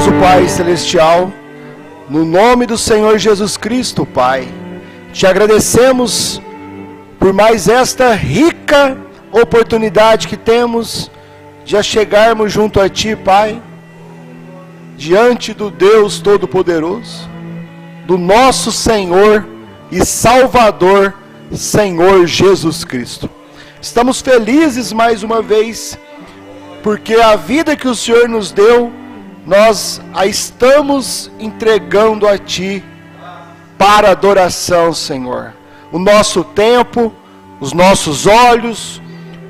nosso Pai Celestial, no nome do Senhor Jesus Cristo, Pai, te agradecemos por mais esta rica oportunidade que temos de chegarmos junto a Ti, Pai, diante do Deus Todo-Poderoso, do nosso Senhor e Salvador, Senhor Jesus Cristo. Estamos felizes mais uma vez, porque a vida que o Senhor nos deu, nós a estamos entregando a Ti para adoração, Senhor. O nosso tempo, os nossos olhos,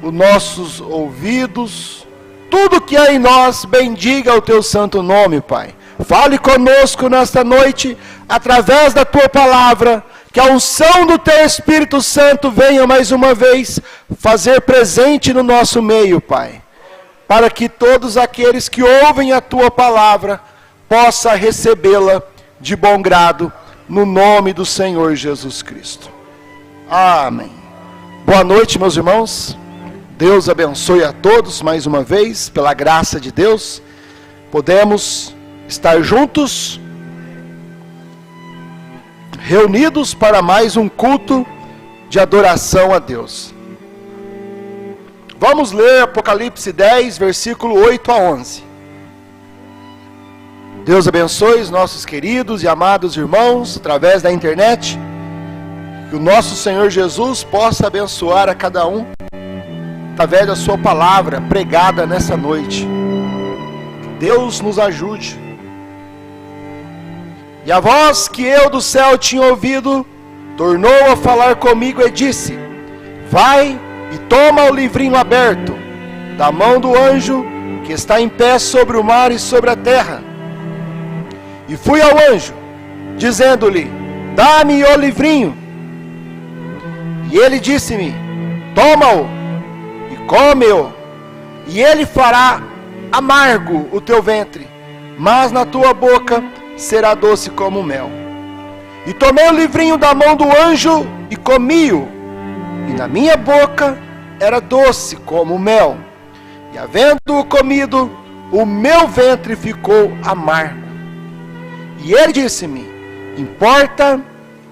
os nossos ouvidos, tudo que há em nós, bendiga o Teu santo nome, Pai. Fale conosco nesta noite, através da Tua palavra, que a unção do Teu Espírito Santo venha mais uma vez fazer presente no nosso meio, Pai. Para que todos aqueles que ouvem a Tua palavra, possam recebê-la de bom grado, no nome do Senhor Jesus Cristo. Amém. Boa noite, meus irmãos. Deus abençoe a todos mais uma vez, pela graça de Deus. Podemos estar juntos, reunidos para mais um culto de adoração a Deus. Vamos ler Apocalipse 10, versículo 8 a 11. Deus abençoe os nossos queridos e amados irmãos, através da internet. Que o nosso Senhor Jesus possa abençoar a cada um, através da sua palavra pregada nessa noite. Que Deus nos ajude. E a voz que eu do céu tinha ouvido, tornou a falar comigo e disse: vai e toma o livrinho aberto, da mão do anjo que está em pé sobre o mar e sobre a terra. E fui ao anjo, dizendo-lhe: dá-me o livrinho. E ele disse-me: toma-o e come-o, e ele fará amargo o teu ventre, mas na tua boca será doce como mel. E tomei o livrinho da mão do anjo e comi-o, e na minha boca era doce como mel. E havendo-o comido, o meu ventre ficou amargo. E ele disse-me: importa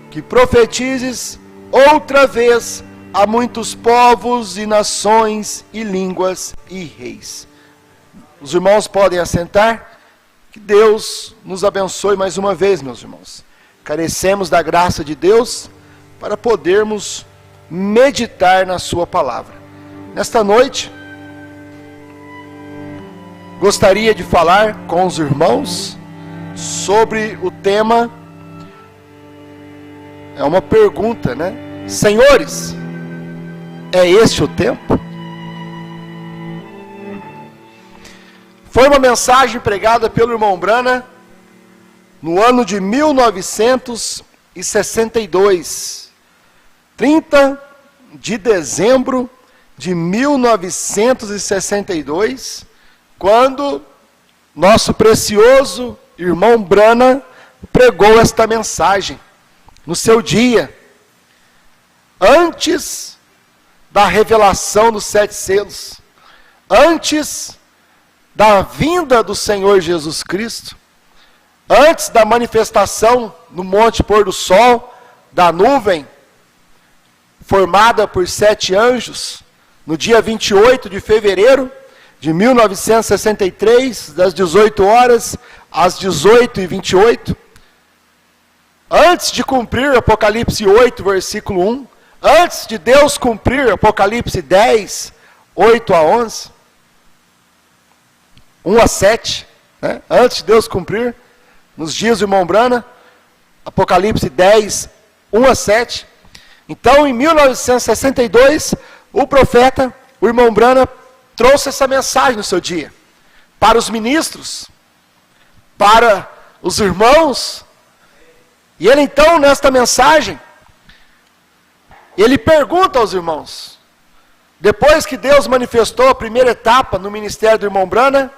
que profetizes outra vez a muitos povos e nações e línguas e reis. Os irmãos podem assentar. Que Deus nos abençoe mais uma vez, meus irmãos. Carecemos da graça de Deus para podermos meditar na sua palavra. Nesta noite, gostaria de falar com os irmãos sobre o tema. É uma pergunta, né? Senhores, é este o tempo? Foi uma mensagem pregada pelo irmão Brana no ano de 1962, 30 de dezembro de 1962, quando nosso precioso irmão Brana pregou esta mensagem no seu dia, antes da revelação dos 7 selos, antes da vinda do Senhor Jesus Cristo, antes da manifestação no Monte Pôr do Sol, da nuvem, formada por 7 anjos, no dia 28 de fevereiro de 1963, das 18 horas às 18h28, antes de cumprir Apocalipse 8, versículo 1, antes de Deus cumprir Apocalipse 10, 8 a 11, 1 a 7, né? Antes de Deus cumprir, nos dias do irmão Brana, Apocalipse 10, 1 a 7. Então, em 1962, o profeta, o irmão Brana, trouxe essa mensagem no seu dia, para os ministros, para os irmãos. E ele então, nesta mensagem, ele pergunta aos irmãos, depois que Deus manifestou a primeira etapa no ministério do irmão Brana,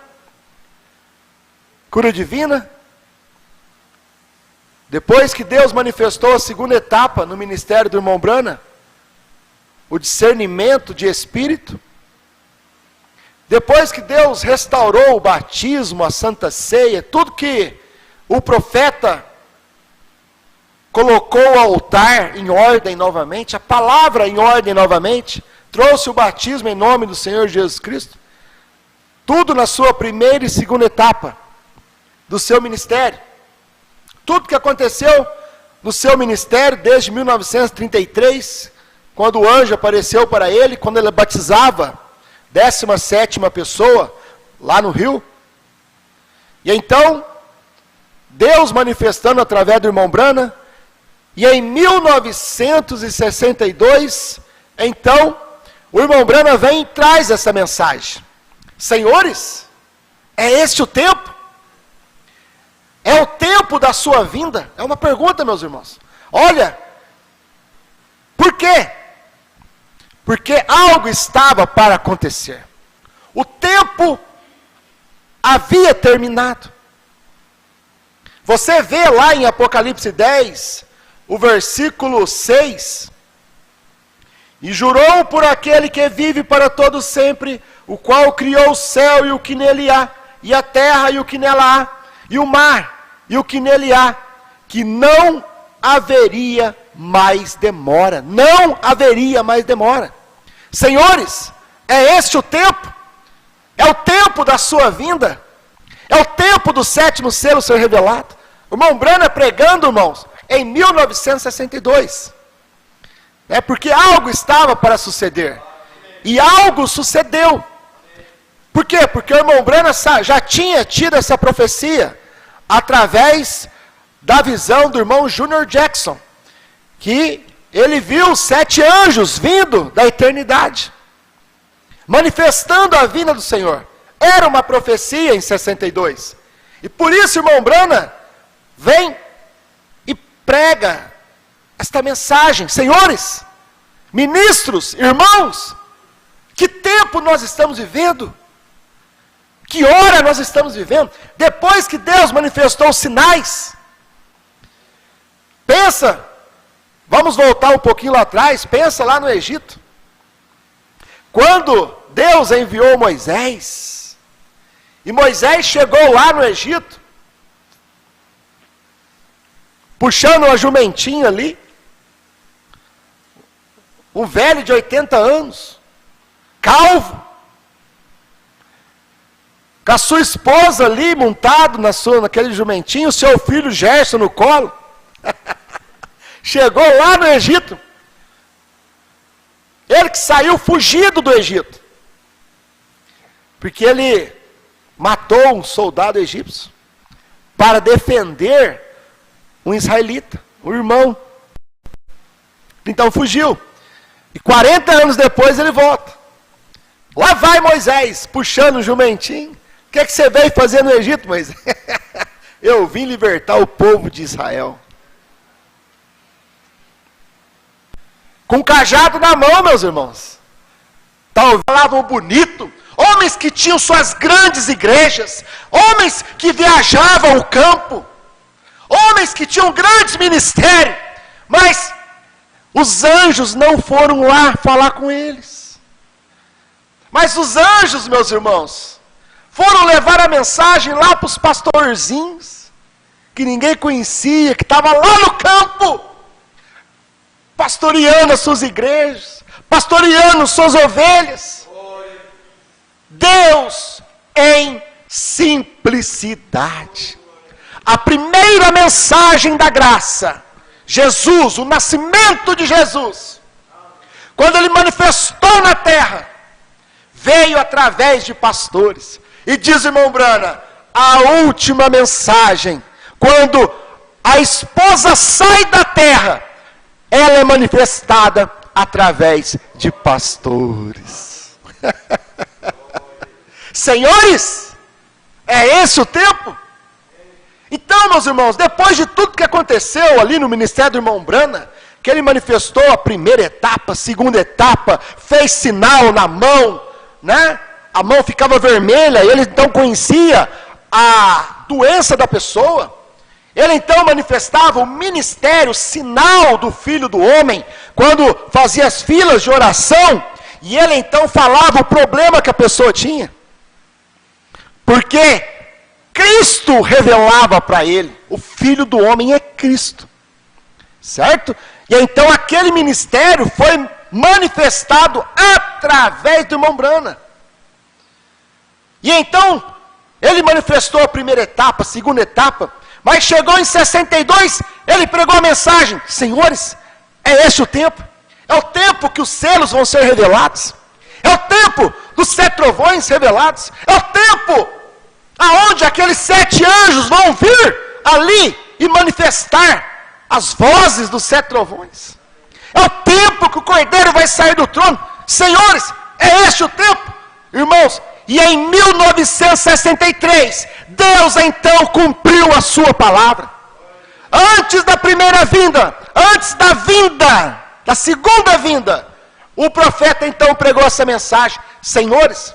cura divina, depois que Deus manifestou a segunda etapa no ministério do irmão Brana, o discernimento de espírito, Depois que Deus restaurou o batismo, a Santa Ceia, tudo que o profeta colocou o altar em ordem novamente, a palavra em ordem novamente, trouxe o batismo em nome do Senhor Jesus Cristo, tudo na sua primeira e segunda etapa do seu ministério. Tudo que aconteceu no seu ministério desde 1933, quando o anjo apareceu para ele, quando ele batizava 17ª pessoa lá no Rio. E então, Deus manifestando através do irmão Brana, e em 1962, então, o irmão Brana vem e traz essa mensagem. Senhores, é este o tempo? É o tempo da sua vinda? É uma pergunta, meus irmãos. Olha, por quê? Porque algo estava para acontecer. O tempo havia terminado. Você vê lá em Apocalipse 10, o versículo 6. E jurou por aquele que vive para todo sempre, o qual criou o céu e o que nele há, e a terra e o que nela há, e o mar e o que nele há, que não haveria mais demora. Não haveria mais demora. Senhores, é este o tempo? É o tempo da sua vinda? É o tempo do 7º selo ser revelado? O irmão Brana pregando, irmãos, em 1962. Porque algo estava para suceder. E algo sucedeu. Por quê? Porque o irmão Brana já tinha tido essa profecia através da visão do irmão Junior Jackson, que ele viu 7 anjos vindo da eternidade, manifestando a vinda do Senhor. Era uma profecia em 62. E por isso, irmão Brana vem e prega esta mensagem. Senhores, ministros, irmãos, que tempo nós estamos vivendo? Que hora nós estamos vivendo? Depois que Deus manifestou os sinais, pensa, vamos voltar um pouquinho lá atrás, pensa lá no Egito. Quando Deus enviou Moisés, e Moisés chegou lá no Egito, puxando uma jumentinha ali, um velho de 80 anos, calvo, com a sua esposa ali, montado naquele jumentinho, seu filho Gerson no colo, chegou lá no Egito, ele que saiu fugido do Egito, porque ele matou um soldado egípcio, para defender um israelita, um irmão, então fugiu, e 40 anos depois ele volta, lá vai Moisés, puxando o jumentinho. O que você veio fazer no Egito, Moisés? Eu vim libertar o povo de Israel. Com cajado na mão, meus irmãos. Falavam bonito. Homens que tinham suas grandes igrejas. Homens que viajavam o campo. Homens que tinham grandes ministérios. Mas os anjos não foram lá falar com eles. Mas os anjos, meus irmãos, foram levar a mensagem lá para os pastorzinhos, que ninguém conhecia, que estavam lá no campo, pastoreando as suas igrejas, pastoreando suas ovelhas. Deus em simplicidade. A primeira mensagem da graça, Jesus, o nascimento de Jesus, quando ele manifestou na terra, veio através de pastores. E diz o irmão Brana, a última mensagem, quando a esposa sai da terra, ela é manifestada através de pastores. Senhores, é esse o tempo? Então, meus irmãos, depois de tudo que aconteceu ali no ministério do irmão Brana, que ele manifestou a primeira etapa, a segunda etapa, fez sinal na mão, né? A mão ficava vermelha, ele então conhecia a doença da pessoa. Ele então manifestava o ministério, o sinal do Filho do Homem, quando fazia as filas de oração, e ele então falava o problema que a pessoa tinha. Porque Cristo revelava para ele, o Filho do Homem é Cristo. Certo? E então aquele ministério foi manifestado através do irmão Branham. E então, ele manifestou a primeira etapa, a segunda etapa, mas chegou em 62, ele pregou a mensagem: senhores, é este o tempo. É o tempo que os selos vão ser revelados. É o tempo dos 7 trovões revelados. É o tempo aonde aqueles 7 anjos vão vir ali e manifestar as vozes dos 7 trovões. É o tempo que o Cordeiro vai sair do trono. Senhores, é este o tempo. Irmãos, e em 1963, Deus então cumpriu a sua palavra. Antes da primeira vinda, antes da vinda, da segunda vinda, o profeta então pregou essa mensagem: senhores,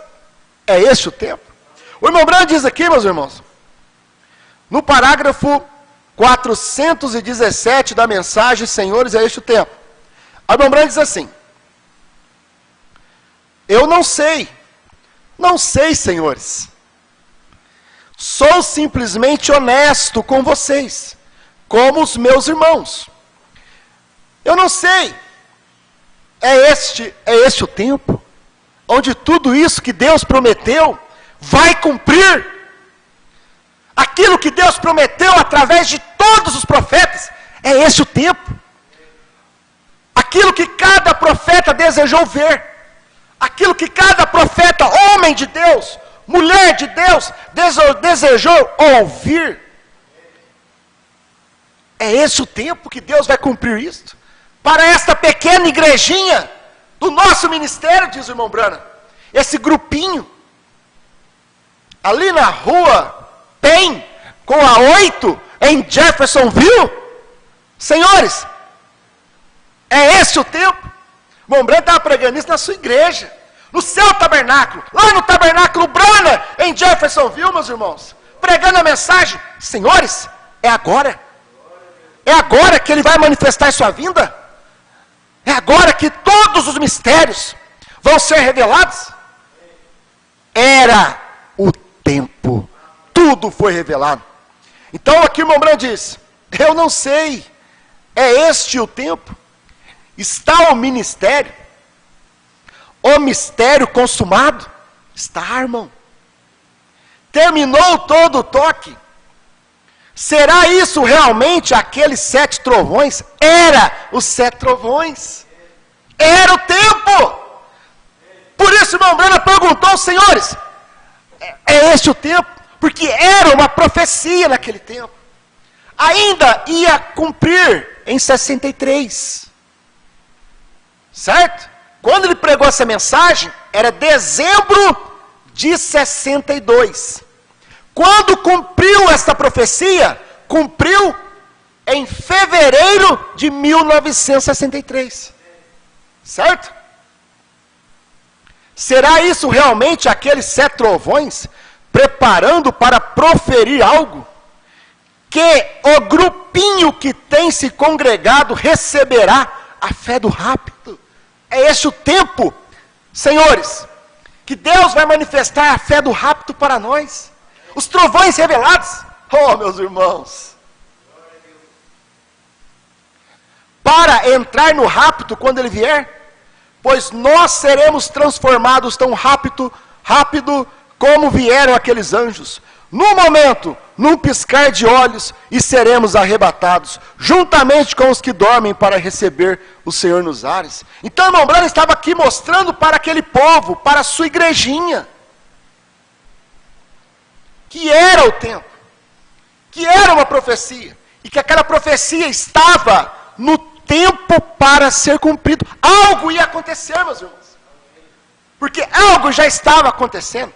é este o tempo. O irmão Branham diz aqui, meus irmãos, no parágrafo 417 da mensagem, senhores, é este o tempo. O irmão Branham diz assim: eu não sei, senhores, sou simplesmente honesto com vocês, como os meus irmãos. Eu não sei, é este o tempo, onde tudo isso que Deus prometeu vai cumprir. Aquilo que Deus prometeu através de todos os profetas, é este o tempo. Aquilo que cada profeta desejou ver, aquilo que cada profeta, homem de Deus, mulher de Deus, desejou ouvir, é esse o tempo que Deus vai cumprir isto. Para esta pequena igrejinha do nosso ministério, diz o irmão Branham, esse grupinho, ali na rua Penn, com a 8, em Jeffersonville, senhores, é esse o tempo. O irmão Branham estava pregando isso na sua igreja, no seu tabernáculo, lá no tabernáculo Branham, em Jeffersonville, meus irmãos, pregando a mensagem: senhores, é agora que ele vai manifestar a sua vinda, é agora que todos os mistérios vão ser revelados. Era o tempo, tudo foi revelado. Então aqui o irmão Branham diz: eu não sei, é este o tempo? Está o ministério, o mistério consumado? Está, irmão. Terminou todo o toque. Será isso realmente aqueles 7 trovões? Era os 7 trovões. Era o tempo. Por isso o irmão Branham perguntou: senhores, é este o tempo? Porque era uma profecia naquele tempo. Ainda ia cumprir em 63. Certo? Quando ele pregou essa mensagem, era dezembro de 62. Quando cumpriu essa profecia, cumpriu em fevereiro de 1963. Certo? Será isso realmente aqueles 7 trovões preparando para proferir algo? Que o grupinho que tem se congregado receberá a fé do rapto? É este o tempo, senhores, que Deus vai manifestar a fé do rapto para nós. Os trovões revelados. Oh, meus irmãos, para entrar no rapto quando ele vier, pois nós seremos transformados tão rápido como vieram aqueles anjos. No momento, num piscar de olhos, e seremos arrebatados, juntamente com os que dormem, para receber o Senhor nos ares. Então, o irmão Branham estava aqui mostrando para aquele povo, para a sua igrejinha, que era o tempo, que era uma profecia, e que aquela profecia estava no tempo para ser cumprido. Algo ia acontecer, meus irmãos, porque algo já estava acontecendo.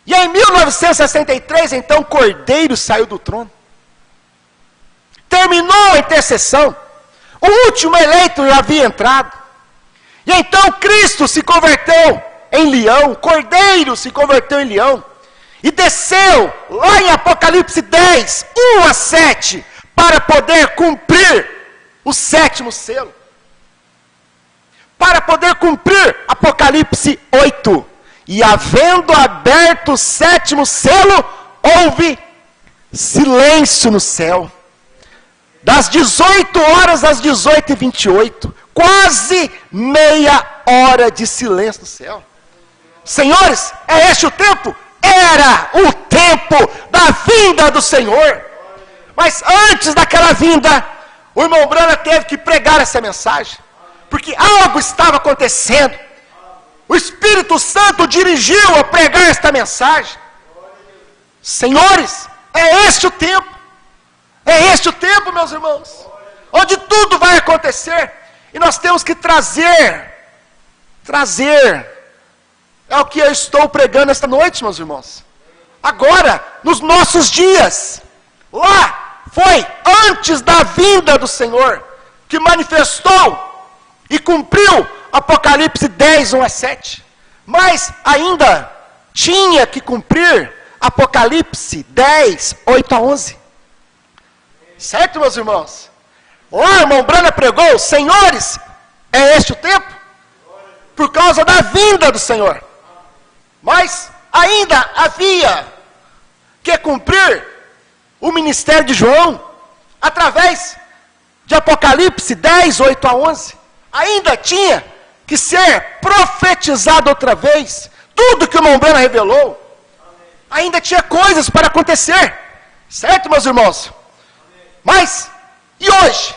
E em 1963, então, Cordeiro saiu do trono. Terminou a intercessão. O último eleito já havia entrado. E então Cristo se converteu em leão. Cordeiro se converteu em leão. E desceu lá em Apocalipse 10, 1 a 7, para poder cumprir o 7º selo. Para poder cumprir Apocalipse 8. E havendo aberto o sétimo selo, houve silêncio no céu. Das 18 horas às 18h28, quase meia hora de silêncio no céu. Senhores, é este o tempo? Era o tempo da vinda do Senhor. Mas antes daquela vinda, o irmão Branham teve que pregar essa mensagem, porque algo estava acontecendo. O Espírito Santo dirigiu a pregar esta mensagem. Senhores, é este o tempo. É este o tempo, meus irmãos, onde tudo vai acontecer. E nós temos que trazer, é o que eu estou pregando esta noite, meus irmãos. Agora, nos nossos dias, lá foi antes da vinda do Senhor, que manifestou e cumpriu Apocalipse 10, 1-7. Mas ainda tinha que cumprir Apocalipse 10, 8-11. Certo, meus irmãos? Lá, o irmão Branham pregou, senhores, é este o tempo? Por causa da vinda do Senhor. Mas ainda havia que cumprir o ministério de João, através de Apocalipse 10, 8-11. Ainda tinha que ser profetizado outra vez. Tudo que o irmão Branham revelou, ainda tinha coisas para acontecer. Certo, meus irmãos? Mas, e hoje?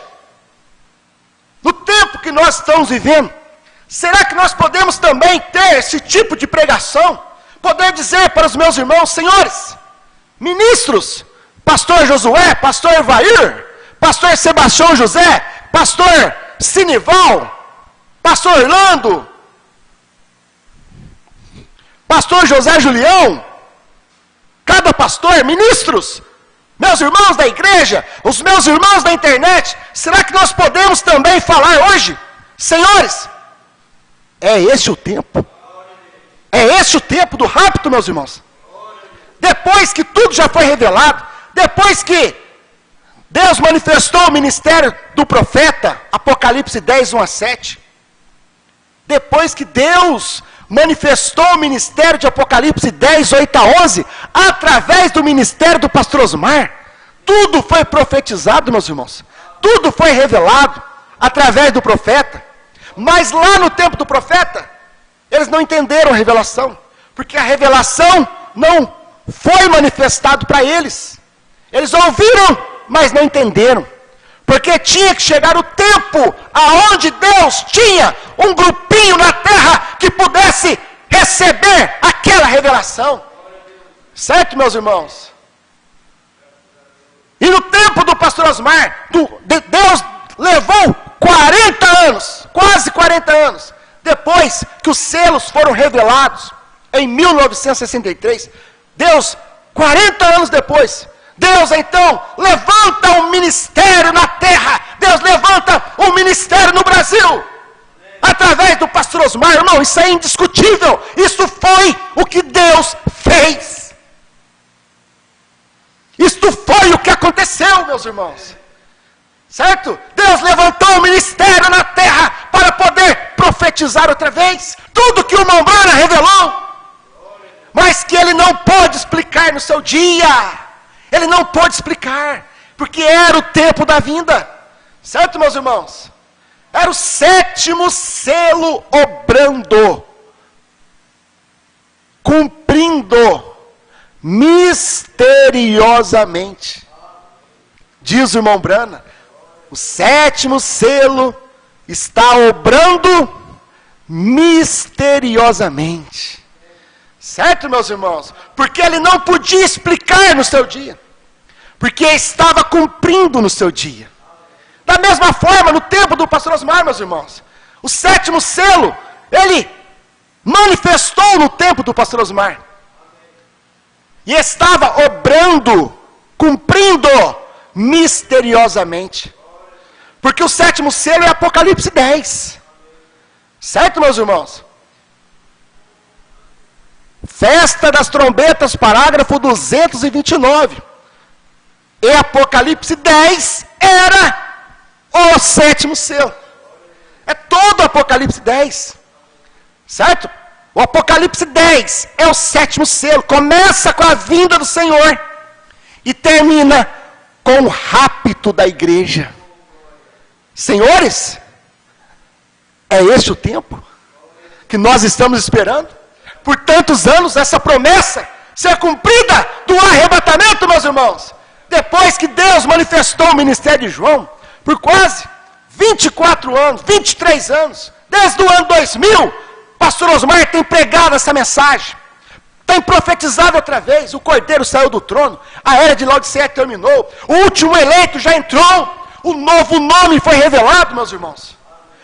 No tempo que nós estamos vivendo, será que nós podemos também ter esse tipo de pregação? Poder dizer para os meus irmãos, senhores, ministros, pastor Josué, pastor Evair, pastor Sebastião José, pastor Sinival, pastor Orlando, pastor José Julião, cada pastor, ministros, meus irmãos da igreja, os meus irmãos da internet, será que nós podemos também falar hoje, senhores, é esse o tempo? É esse o tempo do rapto, meus irmãos? Depois que tudo já foi revelado, depois que Deus manifestou o ministério do profeta, Apocalipse 10, 1-7, depois que Deus manifestou o ministério de Apocalipse 10, 8-11, através do ministério do pastor Osmar, tudo foi profetizado, meus irmãos, tudo foi revelado, através do profeta. Mas lá no tempo do profeta, eles não entenderam a revelação, porque a revelação não foi manifestado para eles. Eles ouviram, mas não entenderam, porque tinha que chegar o tempo aonde Deus tinha um grupinho na terra que pudesse receber aquela revelação. Certo, meus irmãos? E no tempo do pastor Osmar, Deus levou 40 anos, quase 40 anos, depois que os selos foram revelados, em 1963, Deus, 40 anos depois, Deus então levanta um ministério na terra, Deus levanta um ministério no Brasil, através do pastor Osmar. Irmão, isso é indiscutível, isso foi o que Deus fez, isto foi o que aconteceu, meus irmãos, certo? Deus levantou um ministério na terra, para poder profetizar outra vez, tudo que o irmão Branham revelou, mas que ele não pôde explicar no seu dia, ele não pôde explicar, porque era o tempo da vinda, certo, meus irmãos? Era o sétimo selo obrando, cumprindo, misteriosamente, diz o irmão Branham, o sétimo selo está obrando misteriosamente. Certo, meus irmãos? Porque ele não podia explicar no seu dia, porque estava cumprindo no seu dia. Da mesma forma, no tempo do pastor Osmar, meus irmãos, o sétimo selo, ele manifestou no tempo do pastor Osmar, e estava obrando, cumprindo misteriosamente, porque o sétimo selo é Apocalipse 10, certo, meus irmãos? Festa das trombetas, parágrafo 229. E Apocalipse 10 era o sétimo selo. É todo Apocalipse 10. Certo? O Apocalipse 10 é o 7º selo. Começa com a vinda do Senhor e termina com o rapto da igreja. Senhores, é este o tempo que nós estamos esperando? Por tantos anos, essa promessa ser cumprida do arrebatamento, meus irmãos. Depois que Deus manifestou o ministério de João, por quase 24 anos, 23 anos, desde o ano 2000, pastor Osmar tem pregado essa mensagem, tem profetizado outra vez, o Cordeiro saiu do trono, a era de Laodiceia terminou, o último eleito já entrou, o novo nome foi revelado, meus irmãos.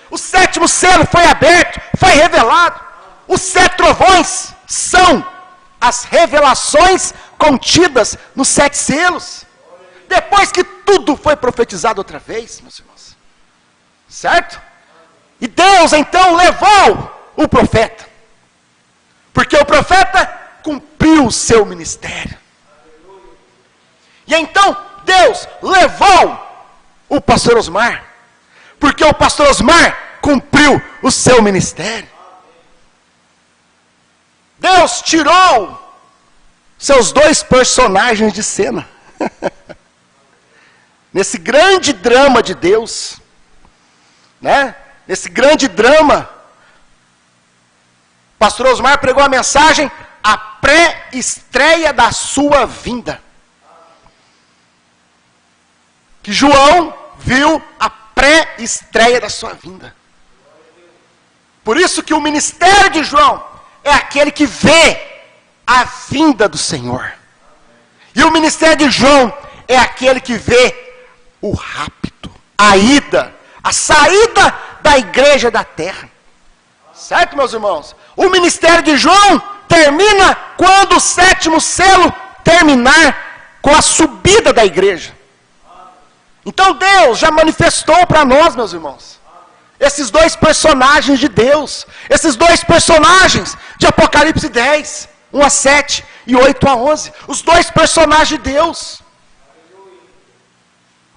O 7º selo foi aberto, foi revelado. Os 7 trovões são as revelações contidas nos 7 selos. Depois que tudo foi profetizado outra vez, meus irmãos. Certo? E Deus então levou o profeta. Porque o profeta cumpriu o seu ministério. E então Deus levou o pastor Osmar. Porque o pastor Osmar cumpriu o seu ministério. Deus tirou seus 2 personagens de cena. Nesse grande drama de Deus, né? Nesse grande drama, pastor Osmar pregou a mensagem, a pré-estreia da sua vinda. Que João viu a pré-estreia da sua vinda. Por isso que o ministério de João é aquele que vê a vinda do Senhor. E o ministério de João é aquele que vê o rapto, a ida, a saída da igreja da terra. Certo, meus irmãos? O ministério de João termina quando o 7º selo terminar com a subida da igreja. Então Deus já manifestou para nós, meus irmãos, esses 2 personagens de Deus, esses 2 personagens de Apocalipse 10, 1 a 7 e 8 a 11, os 2 personagens de Deus.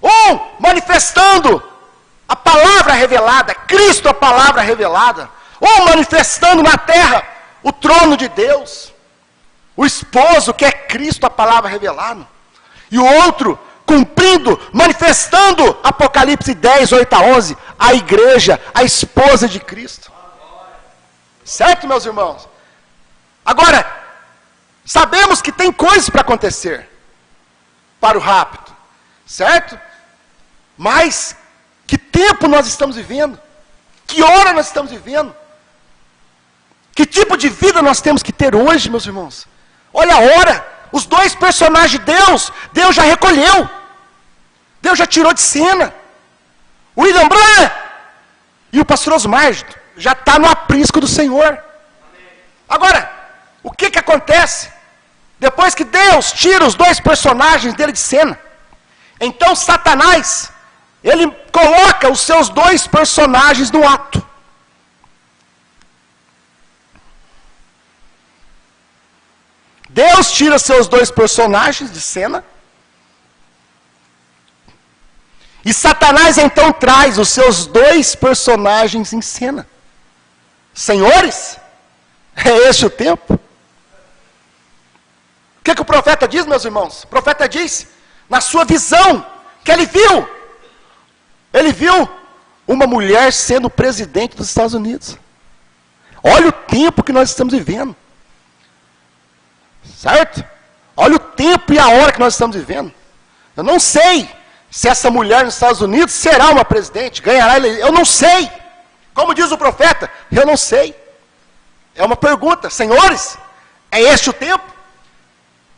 Um manifestando a palavra revelada, Cristo a palavra revelada. Um manifestando na terra o trono de Deus, o esposo que é Cristo a palavra revelada. E o outro cumprindo, manifestando Apocalipse 10, 8 a 11, a igreja, a esposa de Cristo. Certo, meus irmãos? Agora, sabemos que tem coisas para acontecer para o rapto, certo? Mas, que tempo nós estamos vivendo? Que hora nós estamos vivendo? Que tipo de vida nós temos que ter hoje, meus irmãos? Olha a hora, os 2 personagens de Deus, Deus já recolheu. Deus já tirou de cena. O William Branham e o pastor Osmar já está no aprisco do Senhor. Agora, o que acontece? Depois que Deus tira os 2 personagens dele de cena, então Satanás, ele coloca os seus 2 personagens no ato. Deus tira seus 2 personagens de cena. E Satanás então traz os seus 2 personagens em cena. Senhores, é este o tempo? O que o profeta diz, meus irmãos? O profeta diz, na sua visão, que ele viu uma mulher sendo presidente dos Estados Unidos. Olha o tempo que nós estamos vivendo. Certo? Olha o tempo e a hora que nós estamos vivendo. Eu não sei se essa mulher nos Estados Unidos será uma presidente, ganhará eleição. Eu não sei. Como diz o profeta, eu não sei. É uma pergunta. Senhores, é este o tempo?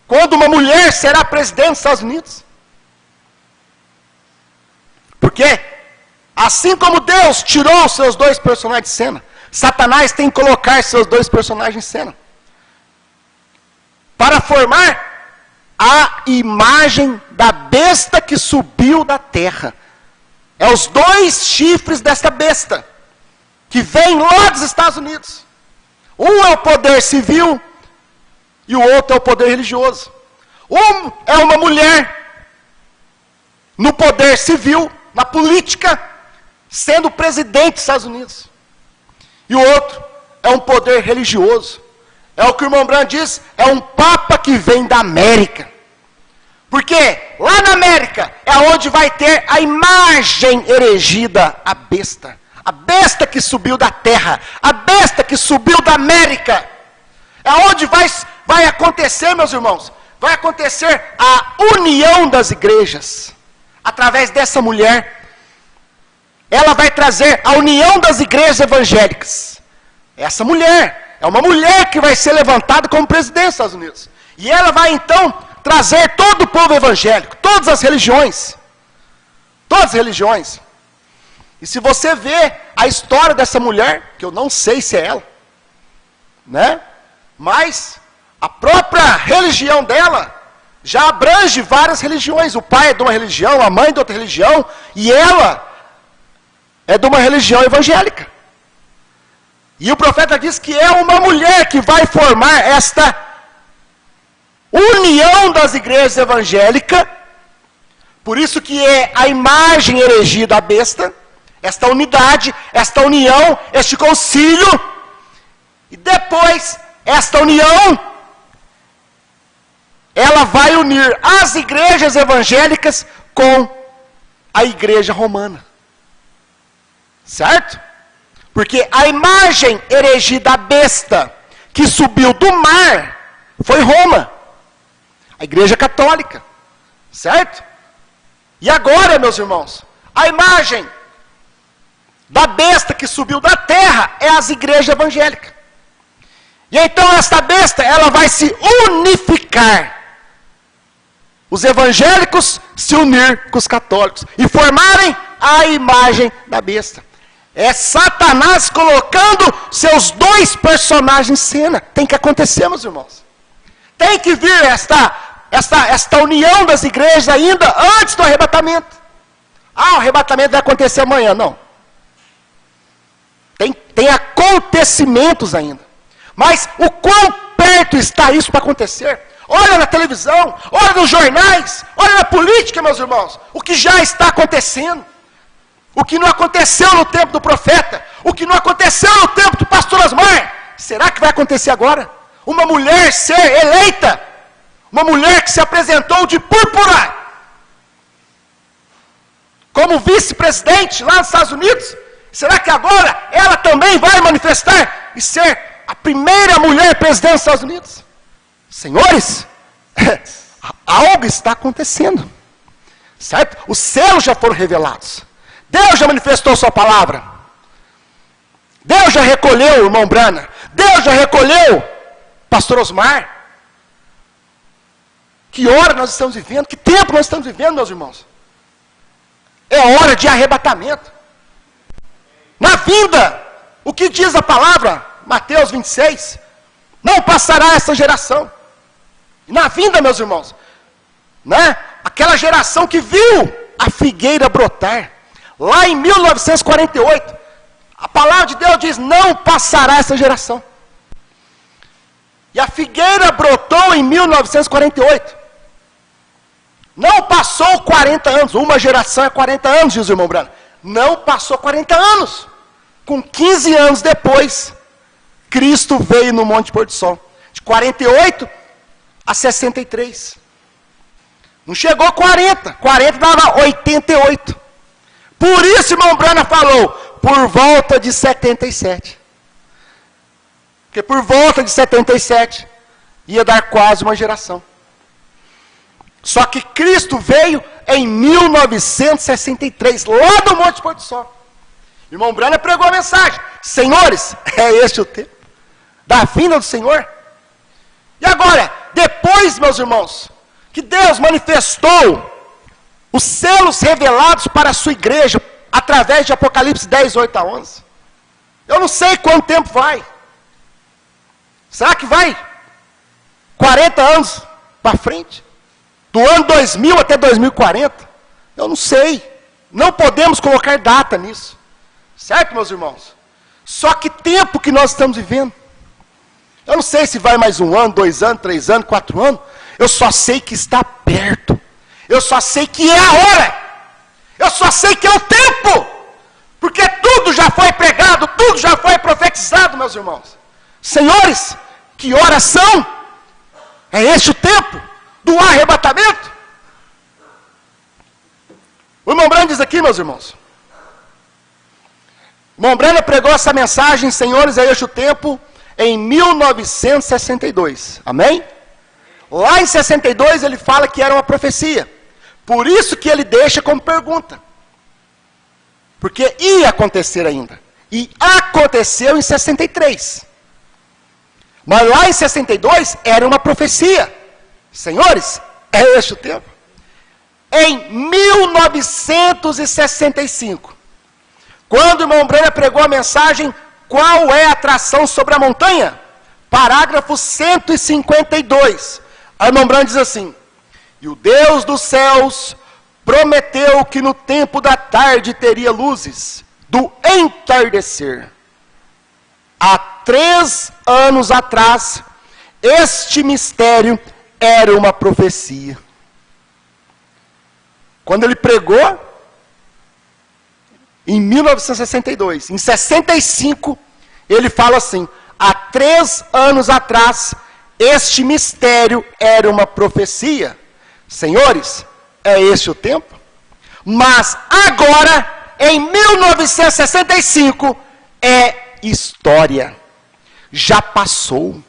Quando uma mulher será presidente dos Estados Unidos? Porque, assim como Deus tirou os seus 2 personagens de cena, Satanás tem que colocar seus 2 personagens em cena. Para formar a imagem da besta que subiu da terra. É os 2 chifres desta besta, que vem lá dos Estados Unidos. Um é o poder civil, e o outro é o poder religioso. Um é uma mulher, no poder civil, na política, sendo presidente dos Estados Unidos. E o outro é um poder religioso. É o que o irmão Branham diz, é um papa que vem da América. Porque lá na América é onde vai ter a imagem erigida, a besta que subiu da terra, a besta que subiu da América. É onde vai acontecer, meus irmãos, vai acontecer a união das igrejas, através dessa mulher. Ela vai trazer a união das igrejas evangélicas. Essa mulher, é uma mulher que vai ser levantada como presidente dos Estados Unidos. E ela vai então trazer todo o povo evangélico, todas as religiões. Todas as religiões. E se você vê a história dessa mulher, que eu não sei se é ela, né? Mas a própria religião dela já abrange várias religiões. O pai é de uma religião, a mãe é de outra religião, e ela é de uma religião evangélica. E o profeta diz que é uma mulher que vai formar esta união das igrejas evangélicas. Por isso que é a imagem erigida à besta, esta unidade, esta união, este concílio. E depois, esta união, ela vai unir as igrejas evangélicas com a igreja romana. Certo? Porque a imagem erigida à besta que subiu do mar foi Roma, a igreja católica. Certo? E agora, meus irmãos, a imagem da besta que subiu da terra é as igrejas evangélicas. E então esta besta, ela vai se unificar. Os evangélicos se unir com os católicos e formarem a imagem da besta. É Satanás colocando seus dois personagens em cena. Tem que acontecer, meus irmãos. Tem que vir esta união das igrejas ainda antes do arrebatamento. O arrebatamento vai acontecer amanhã. Não. Tem acontecimentos ainda. Mas o quão perto está isso para acontecer? Olha na televisão, olha nos jornais, olha na política, meus irmãos. O que já está acontecendo. O que não aconteceu no tempo do profeta. O que não aconteceu no tempo do pastor Osmar. Será que vai acontecer agora? Uma mulher ser eleita. Uma mulher que se apresentou de púrpura. Como vice-presidente lá nos Estados Unidos. Será que agora ela também vai manifestar e ser a primeira mulher presidente dos Estados Unidos? Senhores, algo está acontecendo. Certo? Os selos já foram revelados. Deus já manifestou sua palavra. Deus já recolheu o irmão Brana. Deus já recolheu pastor Osmar. Que hora nós estamos vivendo? Que tempo nós estamos vivendo, meus irmãos? É hora de arrebatamento. Na vinda, o que diz a palavra? Mateus 26. Não passará essa geração. Na vinda, meus irmãos, né? Aquela geração que viu a figueira brotar. Lá em 1948, a palavra de Deus diz, não passará essa geração. E a figueira brotou em 1948. Não passou 40 anos, uma geração é 40 anos, diz o irmão Brano. Não passou 40 anos. Com 15 anos depois, Cristo veio no Monte Pôr do Sol. De 48 a 63. Não chegou 40. 40 dava 88. Por isso, irmão Brana falou, por volta de 77. Porque por volta de 77, ia dar quase uma geração. Só que Cristo veio em 1963, lá do Monte Pôr do Sol. Irmão Brana pregou a mensagem, senhores, é este o tempo da vinda do Senhor. E agora, depois, meus irmãos, que Deus manifestou os selos revelados para a sua igreja, através de Apocalipse 10, 8 a 11. Eu não sei quanto tempo vai. Será que vai 40 anos para frente? Do ano 2000 até 2040? Eu não sei. Não podemos colocar data nisso. Certo, meus irmãos? Só que tempo que nós estamos vivendo. Eu não sei se vai mais 1 ano, 2 anos, 3 anos, 4 anos. Eu só sei que está perto. Eu só sei que é a hora. Eu só sei que é o tempo. Porque tudo já foi pregado, tudo já foi profetizado, meus meus irmãos? Senhores, que oração! É este o tempo do arrebatamento? O irmão Branham diz aqui, meus irmãos. O irmão Branham pregou essa mensagem, senhores, é este o tempo, em 1962. Amém? Lá em 62 ele fala que era uma profecia. Por isso que ele deixa como pergunta. Porque ia acontecer ainda. E aconteceu em 63. Mas lá em 62 era uma profecia. Senhores, é este o tempo. Em 1965, quando o irmão Branham pregou a mensagem, qual é a atração sobre a montanha? Parágrafo 152. Aí o irmão Branham diz assim: e o Deus dos céus prometeu que no tempo da tarde teria luzes do entardecer. Há 3 anos atrás, este mistério era uma profecia. Quando ele pregou, em 1962, em 65, ele fala assim: há 3 anos atrás, este mistério era uma profecia. Senhores, é este o tempo? Mas agora, em 1965, é história. Já passou.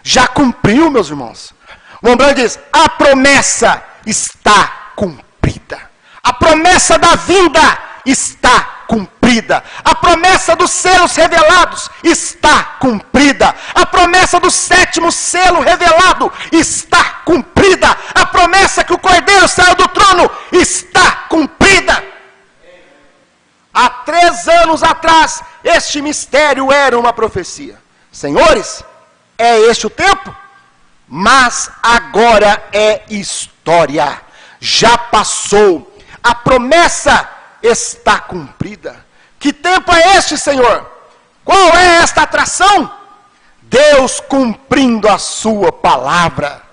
Já cumpriu, meus irmãos. O irmão Branham diz: a promessa está cumprida. A promessa da vinda está cumprida. A promessa dos selos revelados está cumprida. A promessa do 7º selo revelado está cumprida. A promessa que o Cordeiro saiu do trono está cumprida. Há 3 anos atrás, este mistério era uma profecia. Senhores, é este o tempo? Mas agora é história. Já passou. A promessa está cumprida. Que tempo é este, Senhor? Qual é esta atração? Deus cumprindo a sua palavra.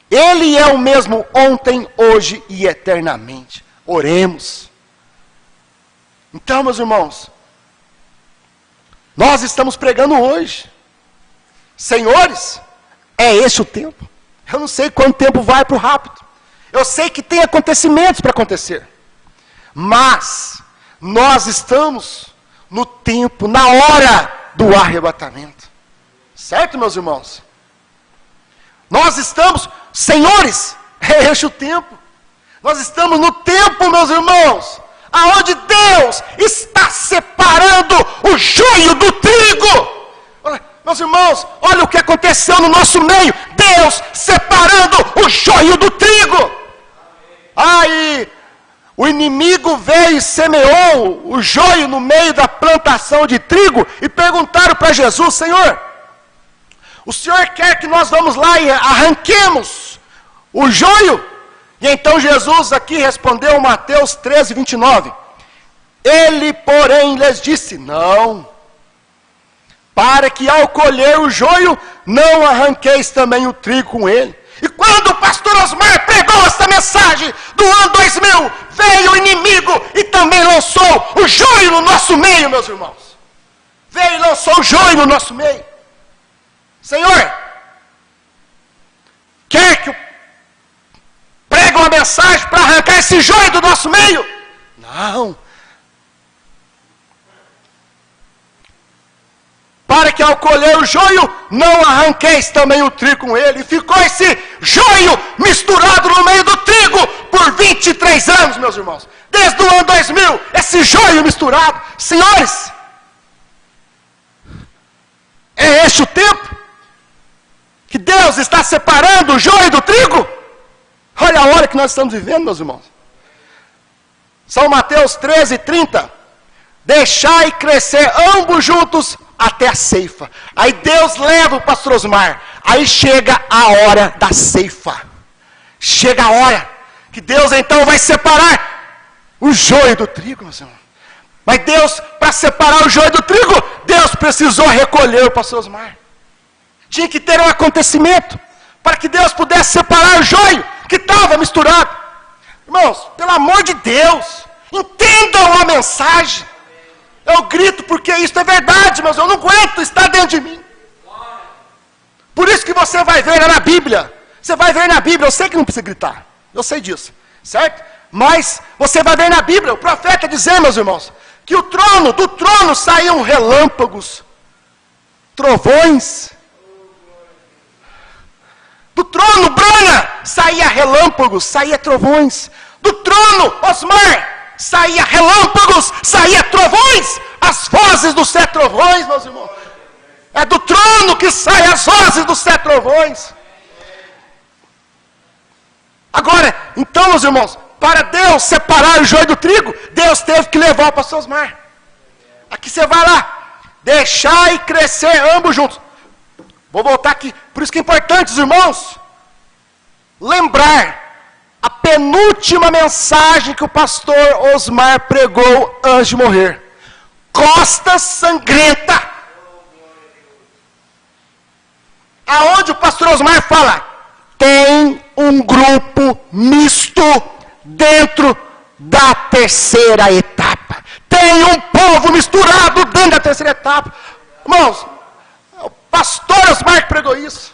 Ele é o mesmo ontem, hoje e eternamente. Oremos. Então, meus irmãos, nós estamos pregando hoje. Senhores, é este o tempo. Eu não sei quanto tempo vai para o rápido. Eu sei que tem acontecimentos para acontecer. Mas nós estamos no tempo, na hora do arrebatamento. Certo, meus irmãos? Nós estamos, senhores, é este o tempo. Nós estamos no tempo, meus irmãos, aonde Deus está separando o joio do trigo. Meus irmãos, olha o que aconteceu no nosso meio. Deus separando o joio do trigo. Aí, o inimigo veio e semeou o joio no meio da plantação de trigo. E perguntaram para Jesus: Senhor, o Senhor quer que nós vamos lá e arranquemos o joio? E então Jesus aqui respondeu, Mateus 13, 29. Ele, porém, lhes disse: não, para que ao colher o joio, não arranqueis também o trigo com ele. E quando o pastor Osmar pregou essa mensagem do ano 2000, veio o inimigo e também lançou o joio no nosso meio, meus irmãos. Veio e lançou o joio no nosso meio. Senhor, quer que eu pregue uma mensagem para arrancar esse joio do nosso meio? Não. Para que ao colher o joio, não arranqueis também o trigo com ele. E ficou esse joio misturado no meio do trigo por 23 anos, meus irmãos. Desde o ano 2000, esse joio misturado. Senhores, é este o tempo que Deus está separando o joio do trigo? Olha a hora que nós estamos vivendo, meus irmãos. São Mateus 13, 30. Deixai crescer ambos juntos até a ceifa. Aí Deus leva o pastor Osmar. Aí chega a hora da ceifa. Chega a hora que Deus então vai separar o joio do trigo, meus irmãos. Mas Deus, para separar o joio do trigo, Deus precisou recolher o pastor Osmar. Tinha que ter um acontecimento para que Deus pudesse separar o joio que estava misturado. Irmãos, pelo amor de Deus, entendam a mensagem. Eu grito porque isso é verdade, mas eu não aguento, está dentro de mim. Por isso que você vai ver na Bíblia. Você vai ver na Bíblia, eu sei que não precisa gritar. Eu sei disso, certo? Mas você vai ver na Bíblia, o profeta dizendo, meus irmãos, que do trono saíam relâmpagos, trovões. Do trono, Brana, saía relâmpagos, saía trovões. Do trono, Osmar, saía relâmpagos, saía trovões. As vozes dos 7 trovões, meus irmãos. É do trono que saem as vozes dos 7 trovões. Agora, então, meus irmãos, para Deus separar o joio do trigo, Deus teve que levar o pastor Osmar. Aqui você vai lá, deixar e crescer ambos juntos. Vou voltar aqui. Por isso que é importante, os irmãos, lembrar a penúltima mensagem que o pastor Osmar pregou antes de morrer. Costa sangrenta. Aonde o pastor Osmar fala, tem um grupo misto dentro da terceira etapa. Tem um povo misturado dentro da terceira etapa. Irmãos, o pastor Osmar pregou isso.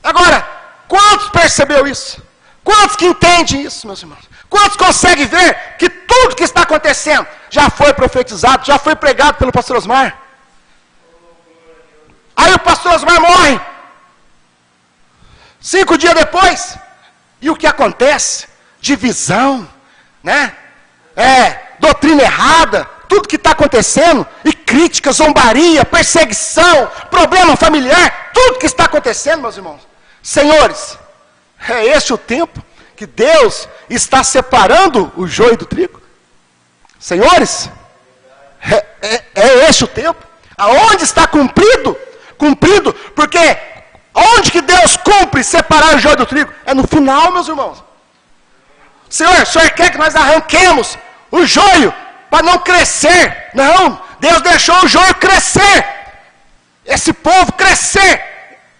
Agora, quantos percebeu isso? Quantos que entendem isso, meus irmãos? Quantos conseguem ver que tudo que está acontecendo já foi profetizado, já foi pregado pelo pastor Osmar? Aí o pastor Osmar morre. 5 dias depois, e o que acontece? Divisão, né? Doutrina errada, tudo que está acontecendo, e crítica, zombaria, perseguição, problema familiar, tudo que está acontecendo, meus irmãos. Senhores, é este o tempo que Deus está separando o joio do trigo? Senhores, é este o tempo? Aonde está cumprido? Cumprido, porque onde que Deus cumpre separar o joio do trigo? É no final, meus irmãos. Senhor, o Senhor quer que nós arranquemos o joio para não crescer? Não, Deus deixou o joio crescer. Esse povo crescer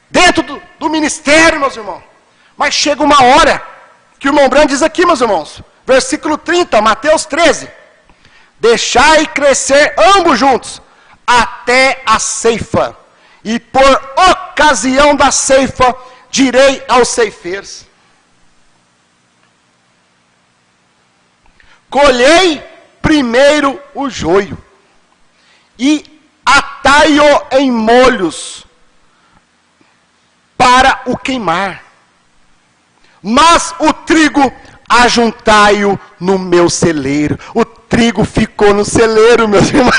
dentro do ministério, meus irmãos. Mas chega uma hora que o irmão Brando diz aqui, meus irmãos, versículo 30, Mateus 13. Deixai crescer ambos juntos até a ceifa. E por ocasião da ceifa, direi aos ceifeiros: colhei primeiro o joio, e atai-o em molhos, para o queimar. Mas o trigo, ajuntai-o no meu celeiro. O trigo ficou no celeiro, meus irmãos.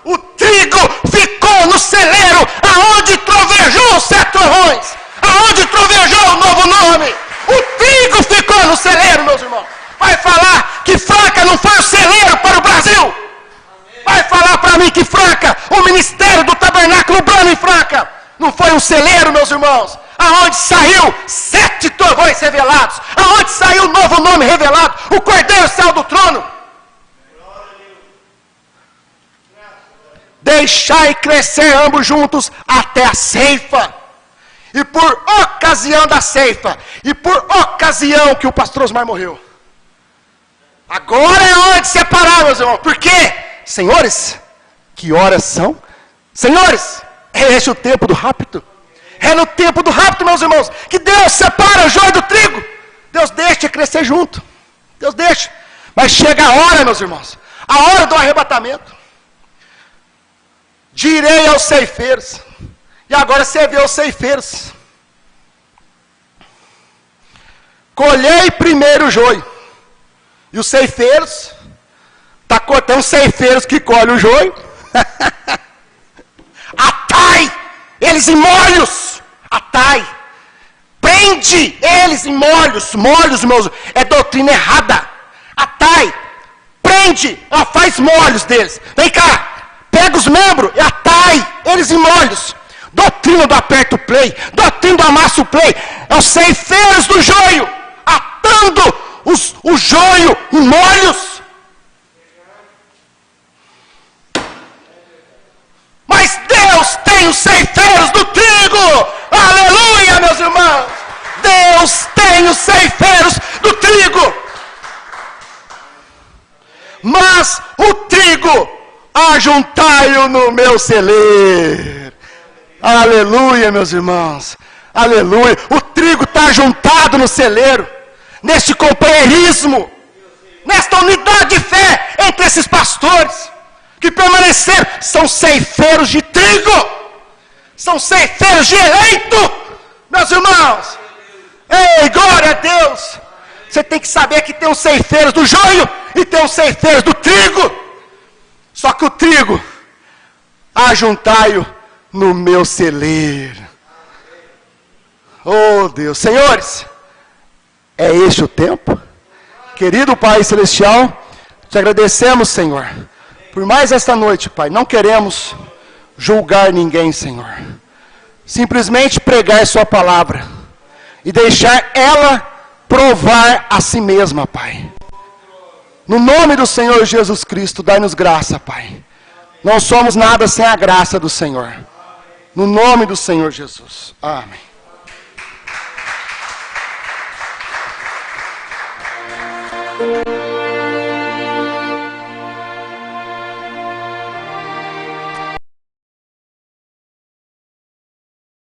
O trigo ficou no celeiro, aonde trovejou os 7 trovões, aonde trovejou o novo nome. O trigo ficou no celeiro, meus irmãos. Vai falar que Franca não foi o celeiro para o Brasil? Vai falar para mim que Franca, o ministério do tabernáculo Brana em Franca, não foi um celeiro, meus irmãos? Aonde saiu 7 trovões revelados, aonde saiu o novo nome revelado, o Cordeiro saiu do trono. Deixai crescer ambos juntos até a ceifa. E por ocasião da ceifa, e por ocasião que o pastor Osmar morreu, agora é hora de separar, meus irmãos. Por quê? Senhores, que horas são? Senhores, é este o tempo do rapto. É no tempo do rapto, meus irmãos, que Deus separa o joio do trigo. Deus deixa crescer junto. Deus deixa. Mas chega a hora, meus irmãos, a hora do arrebatamento. Direi aos ceifeiros. E agora você vê os ceifeiros. Colhei primeiro o joio. E os ceifeiros, tem uns ceifeiros que colhem o joio. Atai eles em molhos. Atai. Prende eles em molhos. Molhos, meus, é doutrina errada. Atai. Prende. Faz molhos deles. Vem cá. Pega os membros e atai eles em molhos. Doutrina do aperto play, doutrina do amasso play. É os ceifeiros do joio, atando o joio em molhos. Mas Deus tem os ceifeiros do trigo. Aleluia, meus irmãos. Deus tem os ceifeiros do trigo. mas o trigo ajuntai-o no meu celeiro. Aleluia, meus irmãos. Aleluia. O trigo está ajuntado no celeiro, neste companheirismo, nesta unidade de fé entre esses pastores que permaneceram. São ceifeiros de trigo, são ceifeiros de eleito, meus irmãos. Ei, glória a Deus. Você tem que saber que tem os ceifeiros do joio e tem os ceifeiros do trigo. Só que o trigo, ajuntai-o no meu celeiro. Oh Deus, senhores, é este o tempo? Querido Pai Celestial, te agradecemos, Senhor, por mais esta noite, Pai. Não queremos julgar ninguém, Senhor. Simplesmente pregar sua palavra e deixar ela provar a si mesma, Pai. No nome do Senhor Jesus Cristo, dai-nos graça, Pai. Não somos nada sem a graça do Senhor. No nome do Senhor Jesus. Amém.